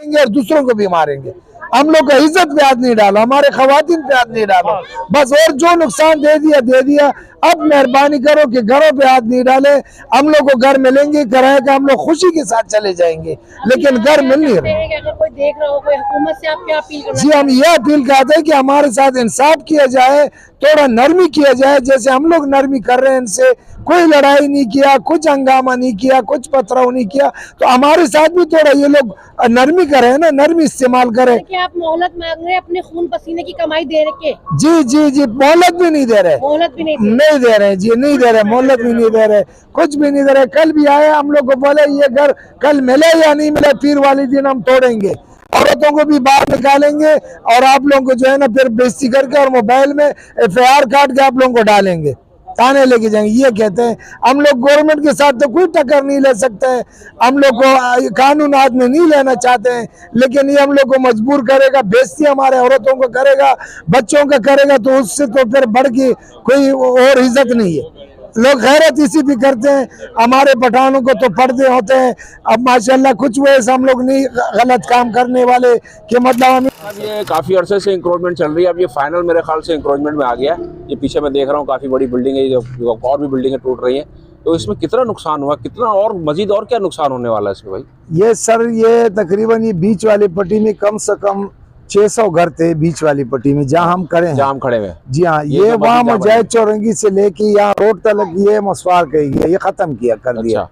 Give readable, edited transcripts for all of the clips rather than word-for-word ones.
और दूसरों को भी मारेंगे। हम लोग का इज्जत पे हाथ नहीं डालो, हमारे खवातीन पे हाथ नहीं डालो बस। और जो नुकसान दे दिया। अब मेहरबानी करो कि घरों पे हाथ नहीं डाले। हम लोग को घर मिलेंगे, किराए का हम लोग खुशी के साथ चले जाएंगे, लेकिन घर मिल नहीं रहे। अगर कोई देख रहा हो, कोई हुकूमत से आप क्या अपील करना? जी, हम ये अपील करते हैं कि हमारे साथ इंसाफ किया जाए, थोड़ा नरमी किया जाए, जैसे हम लोग नरमी कर रहे हैं इनसे। कोई लड़ाई नहीं किया, कुछ हंगामा नहीं किया, कुछ पथराव नहीं किया, तो हमारे साथ भी थोड़ा ये लोग नरमी करें ना, नरमी इस्तेमाल करें। क्या आप मोहलत मांग रहे हैं अपने खून पसीने की कमाई दे रखे? जी, मोहलत भी नहीं दे रहे, मोहलत भी नहीं दे रहे जी, नहीं दे रहे, मोहलत भी नहीं दे रहे, कुछ भी नहीं दे रहे। कल भी आए, हम लोग को बोले ये घर कल मिले या नहीं मिले, पीर वाले दिन हम तोड़ेंगे, औरतों को भी बाहर निकालेंगे और आप लोगों को जो है ना फिर बेइज्जती करके और मोबाइल में FIR काट के आप लोगों को डालेंगे, थाने लेके जाएंगे। ये कहते हैं हम लोग गवर्नमेंट के साथ तो कोई टक्कर नहीं ले सकते हैं, हम लोग को कानून हाथ में नहीं लेना चाहते हैं, लेकिन ये हम लोग को मजबूर करेगा, बेइज्जती हमारे औरतों को करेगा, बच्चों का करेगा, तो उससे तो फिर बढ़ के कोई और इज्जत नहीं है। लोग गैरत इसी भी करते हैं, हमारे पठानों को तो पर्दे होते हैं। अब माशाल्लाह कुछ वैसे हम लोग नहीं गलत काम करने वाले कि मतलब हम ये काफ़ी अरसे से इंक्रोचमेंट चल रही है, अब ये फाइनल मेरे ख्याल से इंक्रोचमेंट में आ गया है। ये पीछे मैं देख रहा हूँ काफ़ी बड़ी बिल्डिंग है, जो और भी बिल्डिंगें टूट रही हैं, तो इसमें कितना नुकसान हुआ, कितना और मजीद और क्या नुकसान होने वाला है इसमें भाई? ये सर, ये तकरीबन ये बीच वाली पट्टी में कम से कम 600 घर थे, बीच वाली पट्टी में जहाँ हम खड़े हैं। जी हाँ, ये वहाँ मुजाहिद चौरंगी से लेके यहाँ रोड तक ये मसवार कही ये खत्म किया कर दिया।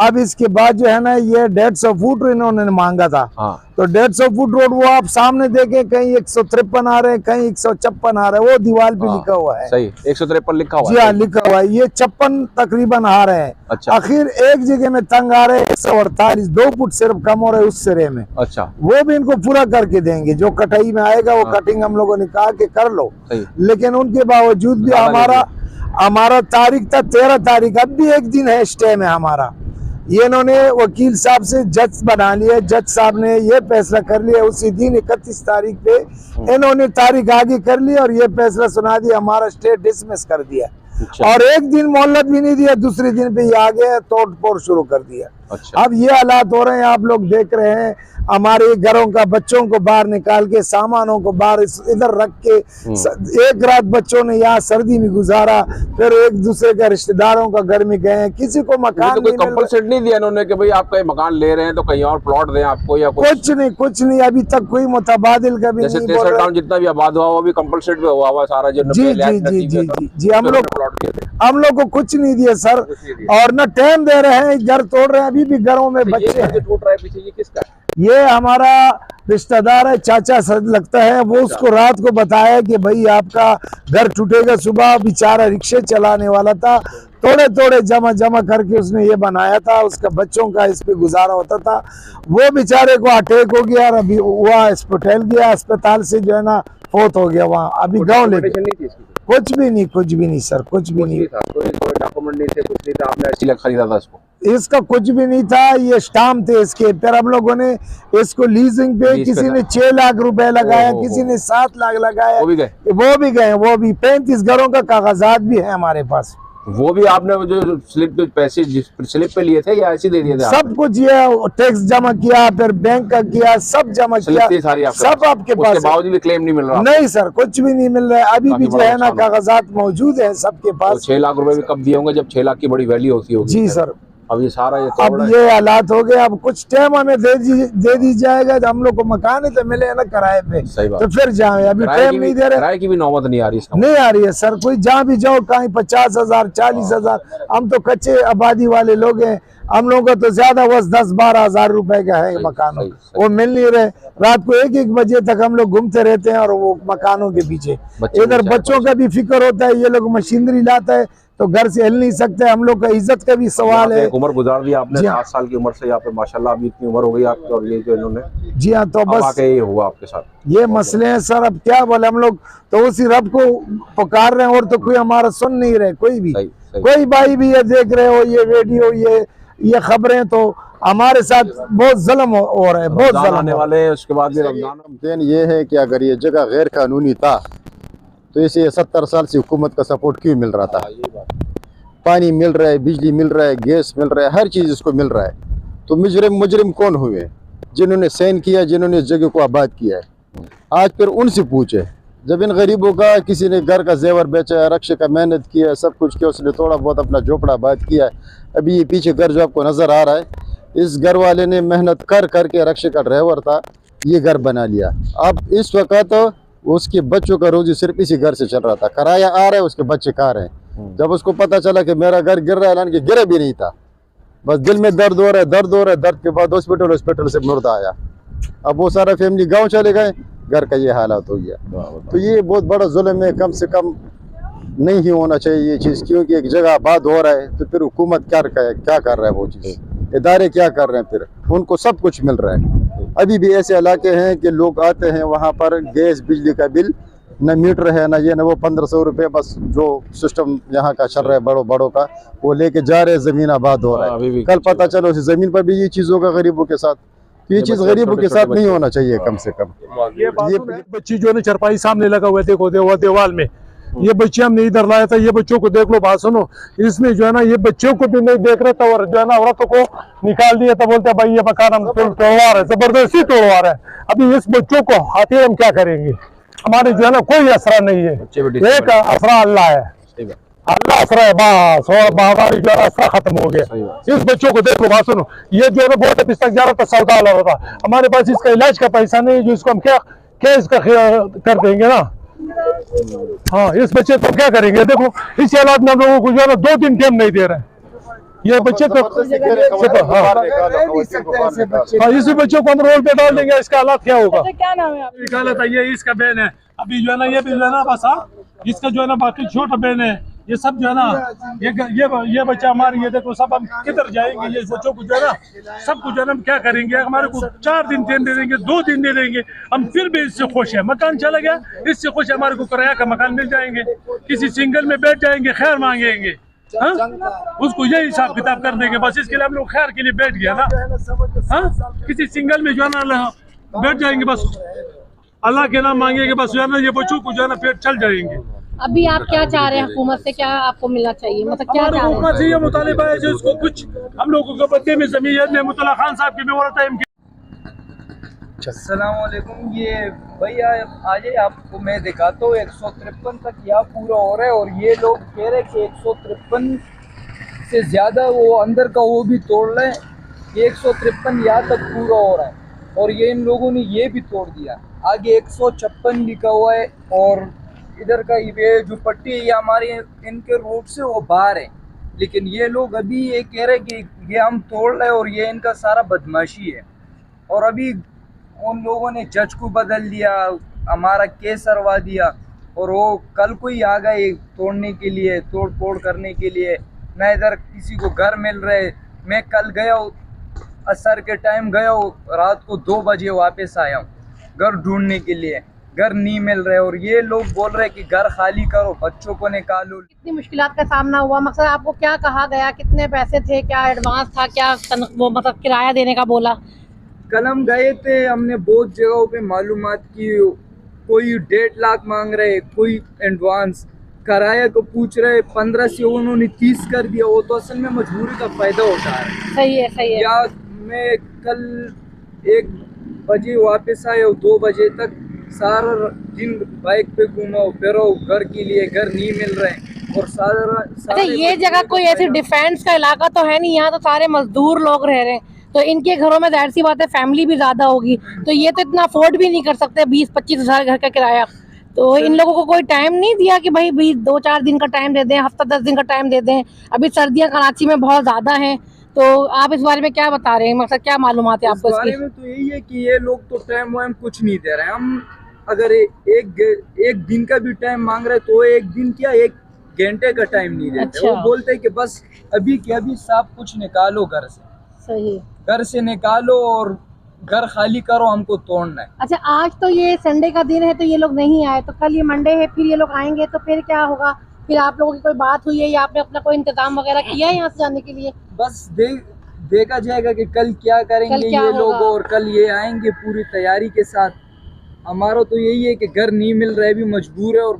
अब इसके बाद जो है ना, ये 150 फुट इन्होंने मांगा था। तो 150 फुट रोड वो आप सामने देखें, कहीं 153 आ रहे हैं, कहीं 156 आ रहे हैं, वो दीवार पे लिखा हुआ है। सही, 153 लिखा हुआ है। जी हाँ, लिखा हुआ है। ये 56 तकरीबन आ रहे हैं। अच्छा। आखिर एक जगह में तंग आ रहे हैं 148, 2 फुट सिर्फ कम हो रहे हैं उस सिरे में। अच्छा, वो भी इनको पूरा करके देंगे, जो कटाई में आएगा वो कटिंग हम लोगों ने कहा कि कर लो। लेकिन उनके बावजूद भी हमारा तारीख था 13 तारीख, अब भी एक दिन है स्टे में हमारा। ये इन्होंने वकील साहब से जज बना लिया, जज साहब ने ये फैसला कर लिया उसी दिन 31 तारीख पे इन्होंने तारीख आगे कर ली और ये फैसला सुना दिया, हमारा स्टे डिसमिस कर दिया। और एक दिन मोहलत भी नहीं दिया, दूसरे दिन पे ये आगे तोड़ फोड़ शुरू कर दिया। अब ये हालात हो रहे हैं, आप लोग देख रहे हैं, हमारे घरों का बच्चों को बाहर निकाल के, सामानों को बाहर इधर रख के, एक रात बच्चों ने यहाँ सर्दी में गुजारा, फिर एक दूसरे का रिश्तेदारों का घर में गए, किसी को मकान तो कोई कंपलसेट नहीं दिया इन्होंने कि भाई आप कहीं मकान ले रहे हैं तो कहीं और प्लॉट दें आपको, या कुछ नहीं, अभी तक कोई मुतबादिल का भी जैसे नहीं बोल रहा। जितना भी आबाद हुआ वो भी कंपलसेट पे हुआ सारा जो जी, हम लोग को कुछ नहीं दिया सर, और न टाइम दे रहे हैं, घर तोड़ रहे हैं, अभी भी घरों में बच्चे हैं। टूट रहा है पीछे, ये किसका? ये हमारा रिश्तेदार है, चाचा सर लगता है, वो उसको रात को बताया कि भाई आपका घर टूटेगा। सुबह बेचारा रिक्शे चलाने वाला था, थोड़े जमा करके उसने ये बनाया था, उसका बच्चों का इस पे गुजारा होता था। वो बेचारे को अटैक हो गया और अभी वहाँ अस्पताल गया, अस्पताल से जो है ना फौत हो गया वहाँ, अभी गाँव लेके। कुछ भी नहीं सर, कुछ भी नहीं था, कोई डॉक्यूमेंट नहीं थे, कुछ नहीं था, आपने ऐसे खरीदा था इसको? इसका कुछ भी नहीं था, ये स्टाम्प थे इसके। फिर हम लोगों ने इसको लीजिंग पे, किसी ने 6 लाख रुपए लगाया, किसी ने 7 लाख लगाया, वो भी गए। 35 घरों का कागजात भी है हमारे पास। वो भी आपने जो स्लिप पैसे स्लिप पे लिए थे या ऐसे दे दिए थे? सब कुछ, ये टैक्स जमा किया, फिर बैंक का किया, सब जमा किया, सब आपके पास। उसके बावजूद भी क्लेम नहीं मिल रहा? नहीं सर, कुछ भी नहीं मिल रहा है, अभी भी जो है ना कागजात मौजूद है सबके पास। 6 लाख रुपए भी कब दिए होंगे जब 6 लाख की बड़ी वैल्यू होती होगी? जी सर। अब ये सारा अब ये हालात हो गए, अब कुछ टाइम हमें दे दी जाएगा, हम लोग को मकान है तो मिले ना किराए पे, तो फिर जाए। अभी टाइम नहीं दे रहे, किराए की भी नौबत नहीं आ रही, नहीं आ रही है सर। कोई जहाँ भी जाओ, कहीं 50,000 40,000। हम तो कच्चे आबादी वाले लोग हैं, हम लोगों को तो ज्यादा बस 10-12 हजार रुपए का है मकानों, वो मिल नहीं रहे। रात को 1-1 बजे तक हम लोग घूमते रहते हैं और वो मकानों के पीछे। इधर बच्चों का भी फिक्र होता है, ये लोग मशीनरी लाता है तो घर से हिल नहीं सकते, हम लोग का इज्जत का भी सवाल है। उम्र गुजार दी आपने, 7 साल की उम्र से यहाँ पे माशाल्लाह अभी इतनी उम्र हो गई आपकी, और ये जो इन्होंने। जी हाँ, तो बस ये हुआ आपके साथ, ये मसले हैं सर। अब क्या बोले, हम लोग तो उसी रब को पुकार रहे हैं, और तो कोई हमारा सुन नहीं रहे, कोई भी। कोई भाई भी ये देख रहे हो, ये वीडियो, ये खबरें, तो हमारे साथ बहुत जुल्म हो रहा है, बहुत जुल्म आने वाले हैं। उसके बाद रमजान ये है कि अगर ये जगह गैर कानूनी था तो इसे 70 साल से हुकूमत का सपोर्ट क्यों मिल रहा था? पानी मिल रहा है, बिजली मिल रहा है, गैस मिल रहा है, हर चीज़ इसको मिल रहा है, तो मुजरिम कौन हुए? जिन्होंने साइन किया, जिन्होंने इस जगह को आबाद किया है। आज फिर उनसे पूछे, जब इन गरीबों का किसी ने घर का जेवर बेचा है, रक्शे का मेहनत किया है, सब कुछ किया, उसने थोड़ा बहुत अपना झोपड़ा आबाद किया है। अभी ये पीछे घर जो आपको नज़र आ रहा है, इस घर वाले ने मेहनत कर करके, रक्शे का ड्राइवर था, ये घर बना लिया। अब इस वक्त उसके बच्चों का रोजी सिर्फ इसी घर से चल रहा था, किराया आ रहा है, उसके बच्चे खा रहे हैं। जब उसको पता चला कि मेरा घर गिर रहा है, हालांकि गिरा भी नहीं था, बस दिल में दर्द हो रहा है, दर्द हो रहा है। दर्द के बाद हॉस्पिटल से मुर्दा आया। अब वो सारा फैमिली गांव चले गए, घर का ये हालात हो गया। तो ये बहुत बड़ा जुल्म है, कम से कम नहीं ही होना चाहिए ये चीज़, क्योंकि एक जगह आबाद हो रहा है तो फिर हुकूमत क्या कर रहा है, वो चीज़ इदारे क्या कर रहे हैं, फिर उनको सब कुछ मिल रहा है। अभी भी ऐसे इलाके हैं कि लोग आते हैं वहाँ पर, गैस बिजली का बिल न मीटर है, न ये न वो, 1500 रुपये बस जो सिस्टम यहाँ का चल रहा है बड़ों का, वो लेके जा रहे हैं, ज़मीन आबाद हो रहा है। कल पता चलो उस ज़मीन पर भी ये चीज़ होगा गरीबों के साथ। ये चीज़ गरीबों के साथ नहीं होना चाहिए कम से कम। ये बच्ची जो है चरपाई सामने लगा हुआ है, देखो दीवार में, ये बच्चे हमने इधर लाया था। ये बच्चों को देख लो, बात सुनो, इसमें जो है ना ये बच्चों को भी नहीं देख रहे थे, और जो है ना औरतों को निकाल दिया था। बोलते भाई ये मकान हम तोड़वा रहे, जबरदस्ती तोड़वा रहे। अभी इस बच्चों को आते हम क्या करेंगे? हमारे जो है ना कोई असरा नहीं है, एक असरा अल्लाह है, अल्लाह असरा है बस, और हमारी जो है असरा खत्म हो गया। इस बच्चों को देखो, बात सुनो, ये जो है ना बहुत ऑफिस तक जा रहा था, सौदा ला रहा था, हमारे पास इसका इलाज का पैसा नहीं है, जो इसको हम क्या इसका कर देंगे ना। हाँ, इस बच्चे को क्या करेंगे? देखो इस हालात में हम लोगों को जो है ना 2-3 टाइम नहीं दे रहे हैं। ये बच्चे तो हाँ, इसी बच्चों को हम रोड पे डाल देंगे, इसका हालात क्या होगा? क्या नाम है आपका? निकाला था, ये इसका बहन है। अभी जो है ना ये भी जो है ना बस, इसका जो है ना बाकी छोटा बहन है, ये सब जो है ना ये बच्चा हमारे, ये देखो सब हम किधर जाएंगे? ये बच्चों को जो है ना सब कुछ जो है ना हम क्या करेंगे? हमारे को 4 दिन दे देंगे, 2 दिन दे देंगे, हम फिर भी इससे खुश है। मकान चला गया, इससे खुश है, हमारे को किराया का मकान मिल जाएंगे, किसी सिंगल में बैठ जाएंगे, खैर मांगेंगे, हाँ? उसको यही हिसाब किताब कर देंगे बस। इसके लिए हम लोग खैर के लिए बैठ गया ना, हाँ? किसी सिंगल में जो है ना बैठ जाएंगे, बस अल्लाह के नाम मांगेंगे, बस जो है ना ये बच्चों को जो है ना पेट चल जाएंगे। अभी आप क्या चाह रहे हैं हुकूमत से? क्या आपको मिलना चाहिए? मतलब क्या चाह रहे हैं? से ये मुतालिबा है जो इसको कुछ हम लोगों को बदले में ज़मीन ने मुतल्ला खान साहब की मेवरत है। अस्सलाम वालेकुम। ये भैया आज आपको मैं दिखाता हूँ 153 तक यहाँ पूरा हो रहा है, और ये लोग कह रहे हैं कि 153 से ज़्यादा वो अंदर का वो भी तोड़ रहे हैं। 153 यहाँ तक पूरा हो रहा है, और ये इन लोगों ने ये भी तोड़ दिया। आगे 156 लिखा हुआ है, और इधर का ये जो पट्टी है ये हमारे इनके रोड से वो बाहर है, लेकिन ये लोग अभी ये कह रहे हैं कि ये हम तोड़ रहे हैं, और ये इनका सारा बदमाशी है। और अभी उन लोगों ने जज को बदल दिया, हमारा केस करवा दिया, और वो कल को ही आ गए तोड़ने के लिए, तोड़ फोड़ करने के लिए। ना इधर किसी को घर मिल रहे। मैं कल गया हूँ, असर के टाइम गया हूँ, रात को 2 बजे वापस आया हूँ घर ढूंढने के लिए, घर नहीं मिल रहे। और ये लोग बोल रहे कि घर खाली करो, बच्चों को निकालो। कितनी मुश्किलात का सामना हुआ? मकसद आपको क्या कहा गया? कितने पैसे थे? क्या एडवांस था? क्या वो मतलब किराया देने का बोला? कल हम गए थे, हमने बहुत जगहों पे मालूमात की, कोई 1.5 लाख मांग रहे, कोई एडवांस, किराया को पूछ रहे 15 से उन्होंने 30 कर दिया। वो तो असल में मजबूरी का फायदा उठा रहा है। सही है, सही है। या मैं कल 1 बजे वापस आया, 2 बजे तक सारा दिन बाइक पे घूमा फिरो, घर के लिए घर नहीं मिल रहे। और अच्छा, ये जगह कोई ऐसी डिफेंस का इलाका तो है नहीं, यहाँ तो सारे मजदूर लोग रह रहे हैं, तो इनके घरों में जाहिर सी बात है फैमिली भी ज्यादा होगी, तो ये तो इतना अफोर्ड भी नहीं कर सकते 20-25 हज़ार घर का किराया। तो इन लोगों को कोई टाइम नहीं दिया कि भाई 2-4 दिन का टाइम दे दें, हफ्ता 10 दिन का टाइम दे दें? अभी सर्दियाँ कराची में बहुत ज्यादा हैं, तो आप इस बारे में क्या बता रहे हैं? मतलब क्या मालूमात है आपको? इस बारे में तो यही है कि ये लोग तो टाइम वाइम कुछ नहीं दे रहे हैं। हम अगर एक दिन का भी टाइम मांग रहे तो 1 दिन क्या 1 घंटे का टाइम नहीं देते। अच्छा। वो बोलते हैं कि बस अभी के अभी सब कुछ निकालो घर से, सही, घर से निकालो और घर खाली करो, हमको तोड़ना है। अच्छा, आज तो ये संडे का दिन है तो ये लोग नहीं आए, तो कल ये मंडे है, फिर ये लोग आएंगे, तो फिर क्या होगा? फिर आप लोगों की कोई बात हुई है या आपने अपना कोई इंतजाम वगैरह किया है यहाँ से जाने के लिए? बस देखा जाएगा कि कल क्या करेंगे ये लोग, और कल ये आएंगे पूरी तैयारी के साथ। हमारा तो यही है कि घर नहीं मिल रहा है, भी मजबूर है, और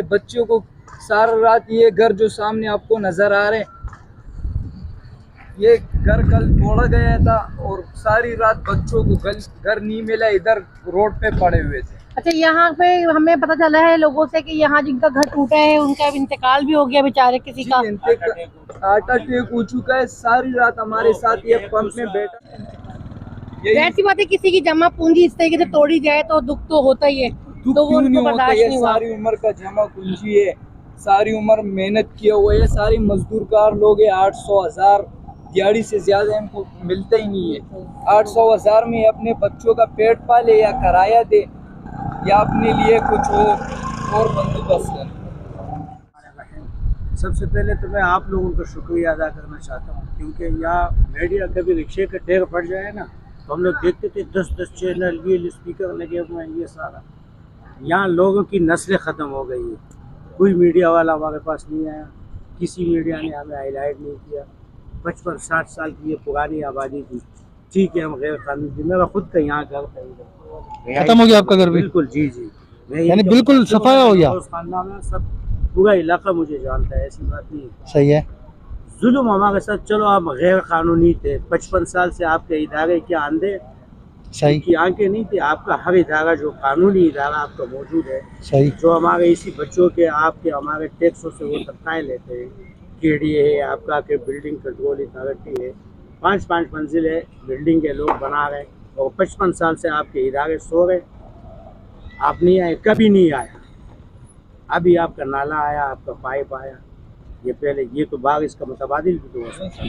बच्चों को सारा रात ये घर जो सामने आपको नजर आ रहे हैं, ये घर कल तोड़ा गया था और सारी रात बच्चों को घर नहीं मिला, इधर रोड पे पड़े हुए थे। अच्छा, यहाँ पे हमें पता चला है लोगों से कि यहाँ जिनका घर टूटा है उनका इंतकाल भी हो गया बेचारे किसी का। हार्ट अटैक हो चुका है। सारी रात हमारे साथ ये पंप में बैठा। ऐसी बात है, किसी की जमा पूंजी इस तरीके से तोड़ी जाए तो दुख तो होता ही है, तो वो उनको बर्दाश्त नहीं हुआ। सारी उम्र का जमा पूंजी है, सारी उम्र मेहनत किया हुआ है, सारी मजदूरकार लोग है। 800,000 दिहाड़ी से ज्यादा इनको मिलता ही नहीं है। 800,000 में अपने बच्चों का पेट पाले या किराया दे या अपने लिए कुछ और बंदोबस्त करे। सबसे पहले तो मैं आप लोगों का शुक्रिया अदा करना चाहता हूँ, क्योंकि यहाँ मीडिया कभी रिक्शे का ढेर पड़ जाए ना तो हम लोग देखते थे 10-10 चैनल, ये स्पीकर लगे हुए हैं, ये सारा। यहाँ लोगों की नस्लें ख़त्म हो गई है। कोई मीडिया वाला हमारे पास नहीं आया, किसी मीडिया ने हमें हाईलाइट नहीं किया। 55-60 साल की ये पुरानी आबादी थी, ठीक है हम गैर कानूनी थी। मेरा खुद का यहाँ घर था, खत्म हो गया आपका घर भी? बिल्कुल जी जी, यानी बिल्कुल सफाया हो गया? खानदान में सब पूरा इलाका मुझे जानता है, ऐसी बात नहीं है। सही है। जुल्म हमारे साथ, चलो आप गैर कानूनी थे, 55 साल से आपके इदारे क्या अंधे सही की आंखें नहीं थी। आपका हर इदारा जो कानूनी इदारा आपका मौजूद है, सही, जो हमारे इसी बच्चों के आपके हमारे टैक्सों से वो तनख्वाहें लेते हैं। केडीए है आपका, के बिल्डिंग कंट्रोल अथॉरिटी है, 5-5 मंजिल है बिल्डिंग के लोग बना रहे और 55 साल से आपके इदारे सो रहे। आप नहीं आए, कभी नहीं आया। अभी आपका नाला आया, आपका पाइप आया, ये पहले ये तो बारिश का मुतबादिल भी तो हो सकता है।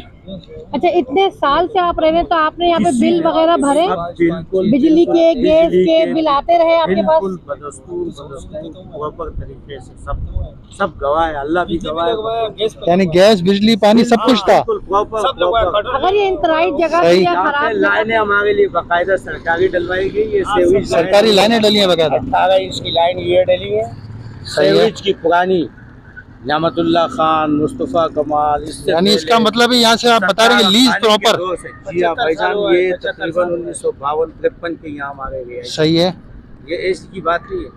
अच्छा, इतने साल से आप रह रहे हैं तो आपने यहाँ पे बिल वगैरह भरे? बिल्कुल, बिजली के, गैस के बिल आते रहे आपके पास? बिल्कुल बदस्तूर प्रॉपर तरीके से सब गवाह है, अल्लाह भी गवाह है। यानी गैस, बिजली, पानी सब कुछ था? अगर ये इंतराइज जगह थी या खराब लाइनें हमारे लिए बाकायदा सरकारी डलवाई गई है। सेवेज सरकारी लाइनें डली है बाकायदा? 18 इंच की लाइन ये डली है, सेवेज की पुरानी न्यामतुल्लाह खान, मुस्तफ़ा कमाल। यानी इसका मतलब है यहाँ से आप बता रहे हैं लीज प्रॉपर? जी हाँ भाईजान, ये तकरीबन 1952-53 के यहाँ हमारे गए। सही है, ये ऐसी की बात नहीं है।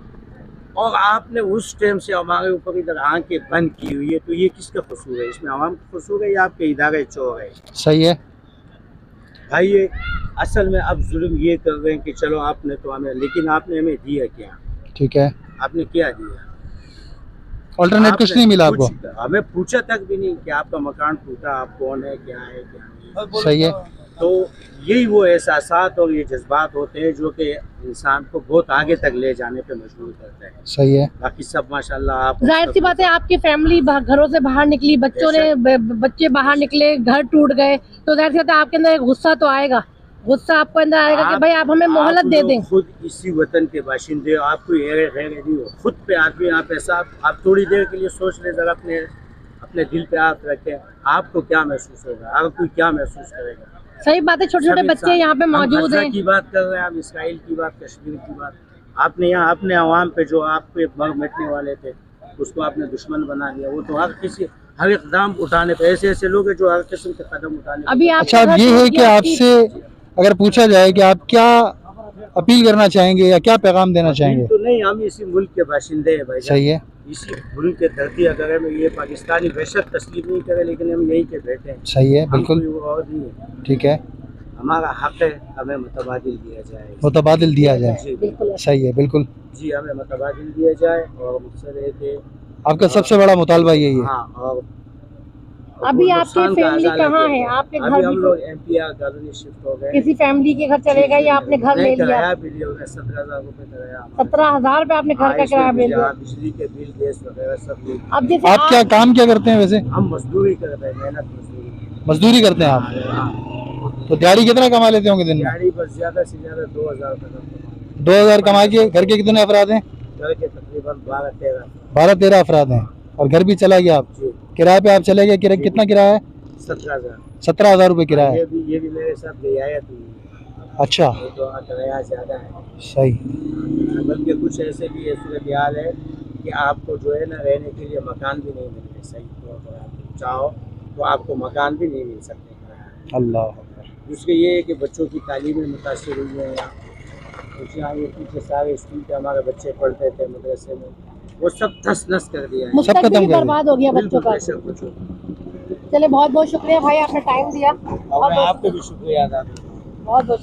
और आपने उस टाइम से हमारे ऊपर इधर आंखें बंद की हुई है, तो ये किसका कसूर है? इसमें आवाम का कसूर है या आपके इदारे चोर है? सही है भाई, ये असल में अब जुल्म ये कर रहे हैं कि चलो आपने तो हमें, लेकिन आपने हमें दिया क्या? ठीक है, आपने क्या दिया? ऑल्टरनेट कुछ नहीं मिला आपको? हमें पूछा तक भी नहीं कि आपका मकान टूटा, आप कौन है, क्या है, क्या नहीं। सही है। तो यही वो एहसासात और ये जज्बात होते हैं जो कि इंसान को बहुत आगे तक ले जाने पे मजबूर करते हैं। सही है। बाकी सब माशाल्लाह। आप जाहिर सी बात है, आपकी फैमिली घरों से बाहर निकली, बच्चे बाहर निकले, घर टूट गए, तो जाहिर सी बात है आपके अंदर एक गुस्सा तो आएगा। गुस्सा आपको अंदर आएगा कि भाई आप हमें मोहलत दे दें। खुद इसी वतन के बाशिंदे, आपको नहीं हो, खुद पे आदमी आप ऐसा, आप थोड़ी देर के लिए सोच ले जरा, अपने दिल पे हाथ रखें, आपको क्या महसूस होगा? अगर कोई क्या महसूस करेगा? सही बात है, छोटे छोटे बच्चे यहाँ पे मौजूद हैं। की बात कर रहे हैं आप, इसराइल की बात, कश्मीर की बात। आपने यहाँ अपने अवाम पे जो आपके मर मिटने वाले थे उसको आपने दुश्मन बना दिया। वो तो हर इकदाम उठाने पे ऐसे लोग हैं जो हर किस्म के कदम उठाने। अभी अच्छा, अब ये है कि आपसे अगर पूछा जाए कि आप क्या अपील करना चाहेंगे या क्या पैगाम देना चाहेंगे? तो नहीं, हम इसी मुल्क के बाशिंदे हैं भाई। सही है। इसी मुल्क के धरती अगर हमें ये पाकिस्तानी बेशक तस्लीम नहीं करे, लेकिन हम यहीं के बैठे हैं। सही है, बिल्कुल और नहीं है। ठीक है, हमारा हक है, हमें मुतबादिल दिया जाए। मुतबादिल दिया जाए, सही है, बिल्कुल जी, हमें मुतबादिल दिया जाए। और मुझसे थे आपका सबसे बड़ा मुतालबा यही है? हाँ। और अभी आपकी फैमिली कहाँ है? आपके घर हम लोग एमपीआर कॉलोनी शिफ्ट हो गए। किसी फैमिली के घर चले गए या आपने घर ले लिया? 17,000 रुपए कराया। 17,000 रुपए आपने घर का किराया ले लिया? बिजली के बिल, गैस वगैरह सब। अब जैसे आप क्या काम क्या करते हैं वैसे? हम मजदूरी करते हैं, मेहनत मजदूरी करते हैं आप? तो दिहाड़ी कितना कमा लेते होंगे दिन में? दिहाड़ी बस ज्यादा से ज्यादा 2,000 तक। 2,000 कमा के घर के कितने अफराद हैं? घर के तकरीबन 12-13 अफराद हैं। और घर भी चला गया आप? किराए पे आप चले गए? कितना किराया है? 17,000। 17,000 रुपये किराया है। ये भी मेरे साथ रियायत हुई। अच्छा, तो किराया ज्यादा है। सही। बल्कि कुछ ऐसे भी सूरत हाल है कि आपको जो है ना रहने के लिए मकान भी नहीं मिल रहे। सही तो अगर आप चाहो तो आपको मकान भी नहीं मिल सकते। अल्लाह। दूसरे ये है कि बच्चों की तालीम में मुतासिर हुई है। यहाँ ये पीछे सारे स्कूल के हमारे बच्चे पढ़ते थे मदरसे में, वो सब तस नस कर दिया है, मुस्तकबिल बर्बाद हो गया बच्चों का। सब कुछ। चलिए बहुत बहुत शुक्रिया भाई, आपने टाइम दिया। और मैं आपका भी शुक्रिया अदा करता हूं। बहुत बहुत